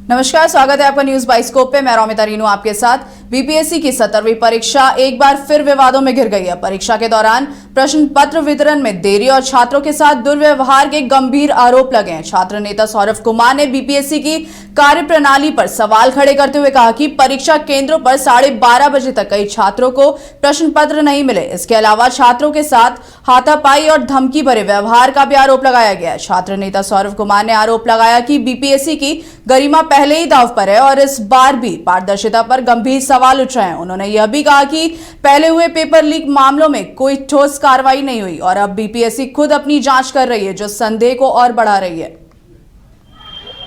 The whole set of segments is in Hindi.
नमस्कार, स्वागत है आपका न्यूज बाइस्कोप पे। मैं रोमिता रीनू आपके साथ। बीपीएससी की 17वीं परीक्षा एक बार फिर विवादों में घिर गई है। परीक्षा के दौरान प्रश्न पत्र वितरण में देरी और छात्रों के साथ दुर्व्यवहार के गंभीर आरोप लगे हैं। छात्र नेता सौरभ कुमार ने बीपीएससी की कार्यप्रणाली पर सवाल खड़े करते हुए कहा कि परीक्षा केंद्रों पर 12:30 बजे तक कई छात्रों को प्रश्न पत्र नहीं मिले। इसके अलावा छात्रों के साथ हाथापाई और धमकी भरे व्यवहार का भी आरोप लगाया गया है। छात्र नेता सौरभ कुमार ने आरोप लगाया कि बीपीएससी की गरिमा पहले ही दांव पर है और इस बार भी पारदर्शिता पर गंभीर सवाल उठ रहे हैं। उन्होंने यह भी कहा कि पहले हुए पेपर लीक मामलों में कोई ठोस कार्रवाई नहीं हुई और अब बीपीएससी खुद अपनी जांच कर रही है, जो संदेह को और बढ़ा रही है।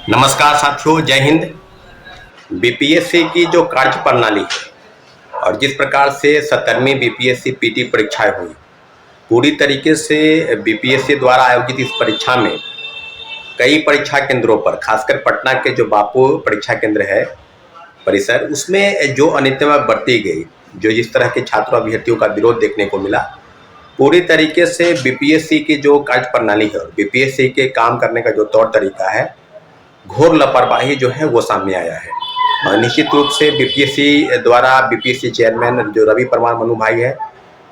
नमस्कार साथियों, जय हिंद। बीपीएससी की जो कार्य प्रणाली है और जिस प्रकार से 17वीं बीपीएससी पीटी परीक्षाएं हुई, पूरी तरीके से बीपीएससी द्वारा आयोजित इस परीक्षा में कई परीक्षा केंद्रों पर, खासकर पटना के जो बापू परीक्षा केंद्र है परिसर, उसमें जो अनियमितता बरती गई, जो जिस तरह के छात्र अभ्यर्थियों का विरोध देखने को मिला, पूरी तरीके से बीपीएससी की जो कार्य प्रणाली है और बीपीएससी के काम करने का जो तौर तरीका है, घोर लापरवाही जो है वो सामने आया है। और निश्चित रूप से बीपीएससी द्वारा बीपीएससी चेयरमैन जो रवि परमार मनु भाई है,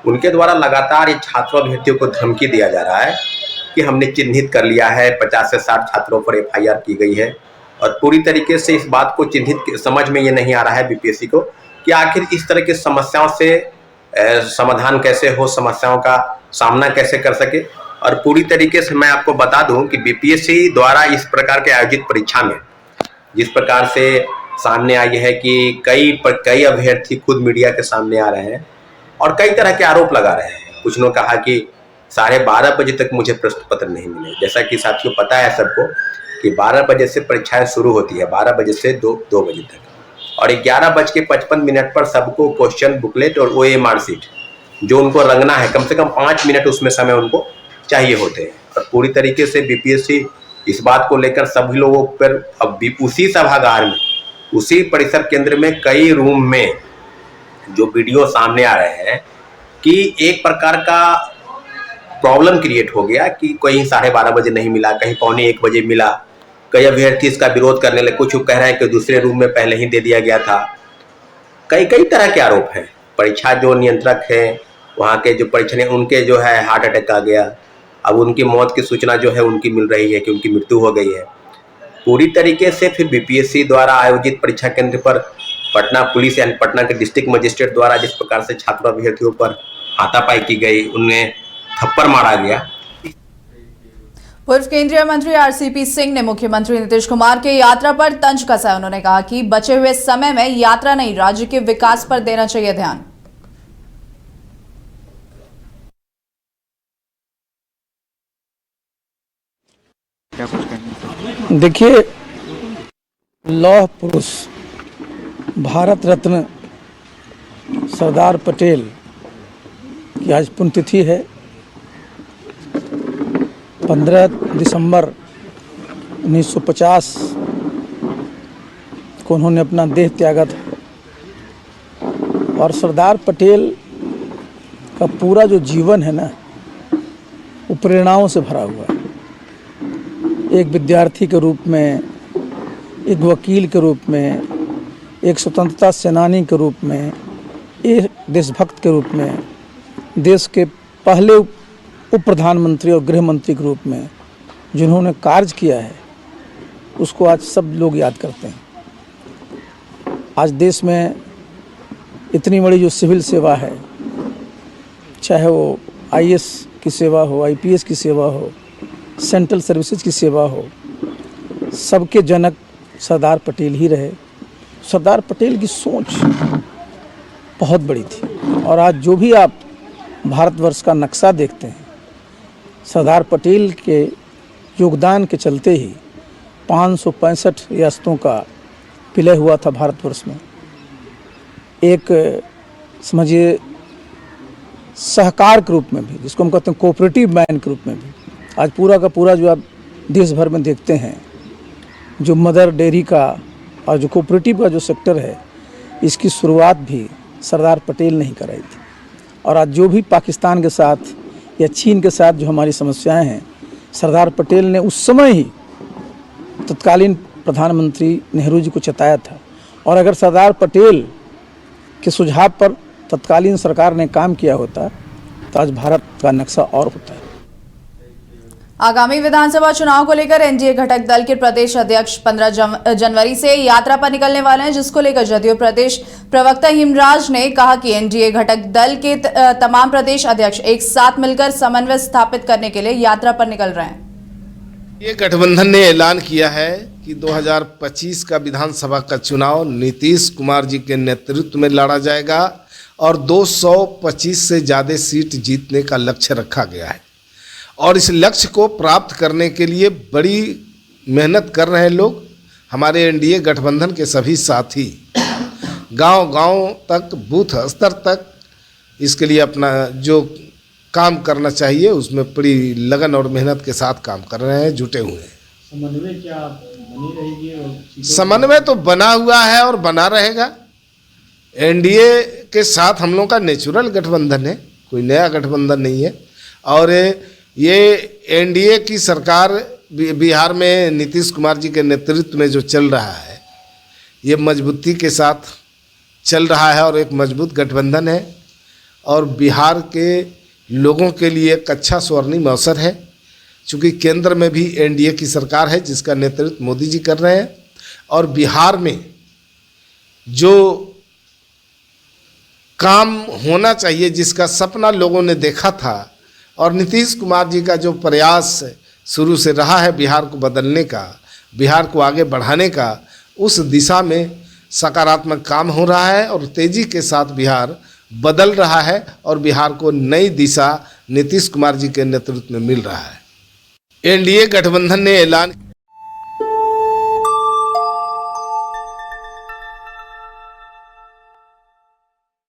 उनके द्वारा लगातार ये छात्र अभ्यर्थियों को धमकी दिया जा रहा है कि हमने चिन्हित कर लिया है, 50 से 60 छात्रों पर एफआईआर की गई है। और पूरी तरीके से इस बात को चिन्हित समझ में ये नहीं आ रहा है बीपीएससी को कि आखिर इस तरह की समस्याओं से समाधान कैसे हो, समस्याओं का सामना कैसे कर सके। और पूरी तरीके से मैं आपको बता दूं कि बीपीएससी द्वारा इस प्रकार के आयोजित परीक्षा में जिस प्रकार से सामने आई है कि कई अभ्यर्थी खुद मीडिया के सामने आ रहे हैं और कई तरह के आरोप लगा रहे हैं। कुछ ने कहा कि 12:30 बजे तक मुझे प्रश्न पत्र नहीं मिले। जैसा कि साथियों पता है सबको कि 12 बजे से परीक्षाएं शुरू होती है, 12 बजे से 2 बजे तक, और 11:55 पर सबको क्वेश्चन बुकलेट और ओएमआर शीट जो उनको रंगना है, कम से कम 5 मिनट उसमें समय उनको चाहिए होते हैं। और पूरी तरीके से बीपीएससी इस बात को लेकर सभी लोगों पर अब भी उसी सभागार में, उसी परिसर केंद्र में कई रूम में जो वीडियो सामने आ रहे हैं कि एक प्रकार का प्रॉब्लम क्रिएट हो गया कि कहीं 12:30 बजे नहीं मिला, कहीं 12:45 बजे मिला। कई अभ्यर्थी इसका विरोध करने लगे, कुछ कह रहे हैं कि दूसरे रूम में पहले ही दे दिया गया था। कई तरह के आरोप हैं। परीक्षा जो नियंत्रक हैं वहाँ के जो परीक्षण, उनके जो है हार्ट अटैक आ गया, अब उनकी मौत की सूचना जो है उनकी मिल रही है कि उनकी मृत्यु हो गई है। पूरी तरीके से फिर बीपीएससी द्वारा आयोजित परीक्षा केंद्र पर पटना पुलिस यानी पटना के डिस्ट्रिक्ट मजिस्ट्रेट द्वारा जिस प्रकार से छात्र अभ्यर्थियों पर हाथापाई की गई, उनमें थप्पड़ मारा गया। पूर्व केंद्रीय मंत्री आरसीपी सिंह ने मुख्यमंत्री नीतीश कुमार के यात्रा पर तंज कसा। उन्होंने कहा कि बचे हुए समय में यात्रा नहीं, राज्य के विकास पर देना चाहिए ध्यान। देखिए, लौह पुरुष भारत रत्न सरदार पटेल की आज पुण्यतिथि है। 15 दिसंबर 1950 को उन्होंने अपना देह त्यागा था। और सरदार पटेल का पूरा जो जीवन है ना, वो प्रेरणाओं से भरा हुआ है। एक विद्यार्थी के रूप में, एक वकील के रूप में, एक स्वतंत्रता सेनानी के रूप में, एक देशभक्त के रूप में, देश के पहले उप प्रधानमंत्री और गृह मंत्री के रूप में जिन्होंने कार्य किया है, उसको आज सब लोग याद करते हैं। आज देश में इतनी बड़ी जो सिविल सेवा है, चाहे वो आईएएस की सेवा हो, आईपीएस की सेवा हो, सेंट्रल सर्विसेज की सेवा हो, सबके जनक सरदार पटेल ही रहे। सरदार पटेल की सोच बहुत बड़ी थी। और आज जो भी आप भारतवर्ष का नक्शा देखते हैं, सरदार पटेल के योगदान के चलते ही 565 रियासतों का विलय हुआ था भारतवर्ष में। एक समझिए सहकार के रूप में भी, जिसको हम कहते हैं कोऑपरेटिव मैन के रूप में भी, आज पूरा का पूरा जो आप देश भर में देखते हैं, जो मदर डेयरी का और जो कोऑपरेटिव का जो सेक्टर है, इसकी शुरुआत भी सरदार पटेल ने ही कराई थी। और आज जो भी पाकिस्तान के साथ या चीन के साथ जो हमारी समस्याएं हैं, सरदार पटेल ने उस समय ही तत्कालीन प्रधानमंत्री नेहरू जी को चेताया था, और अगर सरदार पटेल के सुझाव पर तत्कालीन सरकार ने काम किया होता तो आज भारत का नक्शा और होता है। आगामी विधानसभा चुनाव को लेकर एनडीए घटक दल के प्रदेश अध्यक्ष 15 जनवरी से यात्रा पर निकलने वाले हैं, जिसको लेकर जदयू प्रदेश प्रवक्ता हिमराज ने कहा कि एनडीए घटक दल के तमाम प्रदेश अध्यक्ष एक साथ मिलकर समन्वय स्थापित करने के लिए यात्रा पर निकल रहे हैं। ये गठबंधन ने ऐलान किया है कि 2025 का विधानसभा का चुनाव नीतीश कुमार जी के नेतृत्व में लड़ा जाएगा और 225 से ज़्यादा सीट जीतने का लक्ष्य रखा गया है, और इस लक्ष्य को प्राप्त करने के लिए बड़ी मेहनत कर रहे हैं लोग। हमारे एनडीए गठबंधन के सभी साथी गांव-गांव तक, बूथ स्तर तक इसके लिए अपना जो काम करना चाहिए उसमें बड़ी लगन और मेहनत के साथ काम कर रहे हैं, जुटे हुए हैं। समन्वय क्या बनी रहेगी? समन्वय तो बना हुआ है और बना रहेगा। एनडीए के साथ हम लोगों का नेचुरल गठबंधन है, कोई नया गठबंधन नहीं है। और ये एनडीए की सरकार बिहार में नीतीश कुमार जी के नेतृत्व में जो चल रहा है, ये मजबूती के साथ चल रहा है और एक मजबूत गठबंधन है, और बिहार के लोगों के लिए एक अच्छा स्वर्णिम अवसर है, चूँकि केंद्र में भी एनडीए की सरकार है जिसका नेतृत्व मोदी जी कर रहे हैं, और बिहार में जो काम होना चाहिए, जिसका सपना लोगों ने देखा था, और नीतीश कुमार जी का जो प्रयास शुरू से रहा है बिहार को बदलने का, बिहार को आगे बढ़ाने का, उस दिशा में सकारात्मक काम हो रहा है और तेज़ी के साथ बिहार बदल रहा है और बिहार को नई दिशा नीतीश कुमार जी के नेतृत्व में मिल रहा है। एनडीए गठबंधन ने ऐलान